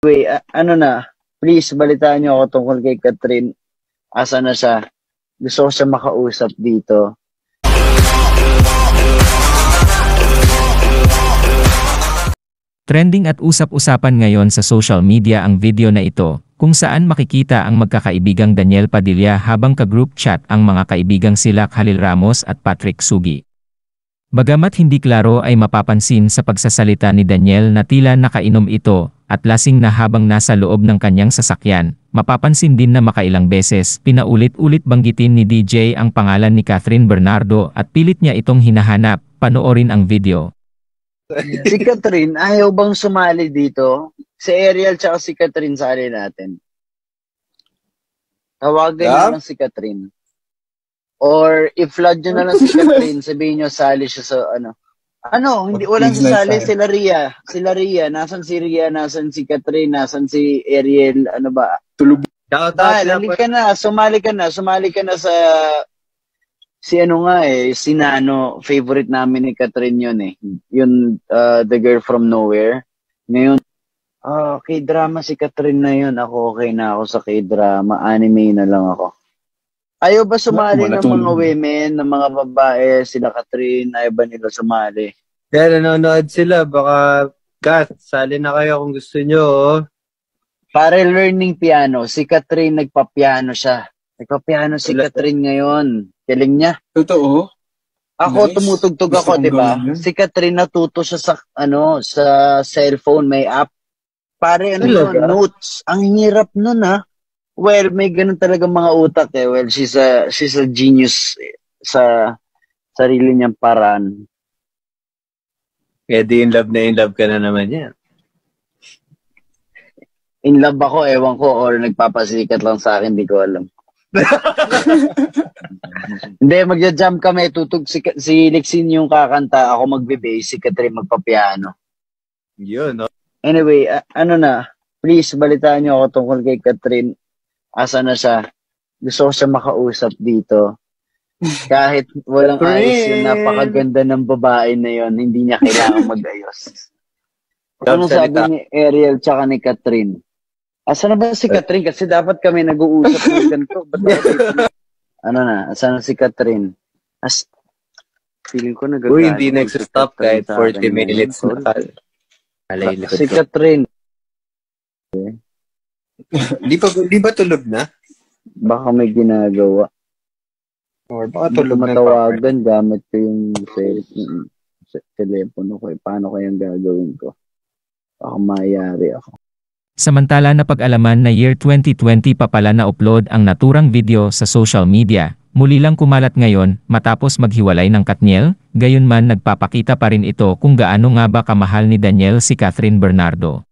Anyway, ano na, please balitaan niyo ako tungkol kay Catherine. Asa na siya? Gusto ko siya makausap dito. Trending at usap-usapan ngayon sa social media ang video na ito, kung saan makikita ang magkakaibigang Daniel Padilla habang ka-group chat ang mga kaibigang sila Khalil Ramos at Patrick Sugi. Bagamat hindi klaro ay mapapansin sa pagsasalita ni Daniel na tila nakainom ito at lasing na habang nasa loob ng kanyang sasakyan. Mapapansin din na makailang beses pinaulit-ulit banggitin ni DJ ang pangalan ni Catherine Bernardo at pilit niya itong hinahanap. Panoorin ang video. Si Catherine, ayaw bang sumali dito? Si Ariel tsaka si Catherine sali natin. Tawagan niyo lang si Catherine. Or i-flood nyo na lang si Catherine, sabihin nyo sali siya sa ano. Hindi, walang sasali, sila Ria. Sila Ria, nasan si Ria, nasan si Catherine, nasan si Ariel, ano ba? Tulog. Halika na, sumali ka na sa si ano nga si Nano, favorite namin ni Catherine yun Yun, the girl from nowhere. Ngayon, K-drama si Catherine na yun. Ako okay na ako sa K-drama. Anime na lang ako. Ayaw ba sumali ng mga women, ng mga babae, sila Catherine, ayaw ba nila sumali? Kaya nanonood sila, baka Kat, sali na kayo kung gusto nyo. Para learning piano, si Catherine nagpa-piano siya. Nagpa-piano si Catherine ngayon. Galing niya. Totoo? Ako, nice. Tumutugtog ako, di ba? Si Catherine natuto siya sa, sa cellphone, may app. Pare, notes. Ang hirap nun, ha? Well, may ganun talaga mga utak Well, she's a genius sa sarili niyang paraan. Kaya di in love ka na naman yan. In love ako, ewan ko, or nagpapasikat lang sa akin, di ko alam. Hindi, magja-jam kami, tutug si Lexine yung kakanta, ako magbe-bass, si Catherine magpapiano. Yun, no? Anyway, ano na, please balitaan niyo ako tungkol kay Catherine. Asa na siya? Gusto ko siya makausap dito. Kahit walang ayos yun, napakaganda ng babae na yun, hindi niya kailangan mag-ayos. Ano sabi ni Ariel tsaka ni Catherine? Asa na ba si Catherine? Kasi dapat kami nag-uusap ng ganito. Ano na? Asa na si Catherine? Feeling ko nagagalit. Uy, hindi nag-stop kahit 40 minutes na. Si Catherine. Di ba tulog na? Baka may ginagawa. Or baka tulog na. Matawagan gamit ko yung telepono ko. Paano kayang gagawin ko? Baka mayari ako. Samantala na pag-alaman na year 2020 pa pala na-upload ang naturang video sa social media, muli lang kumalat ngayon matapos maghiwalay ng Katniel, gayunman nagpapakita pa rin ito kung gaano nga ba kamahal ni Daniel si Catherine Bernardo.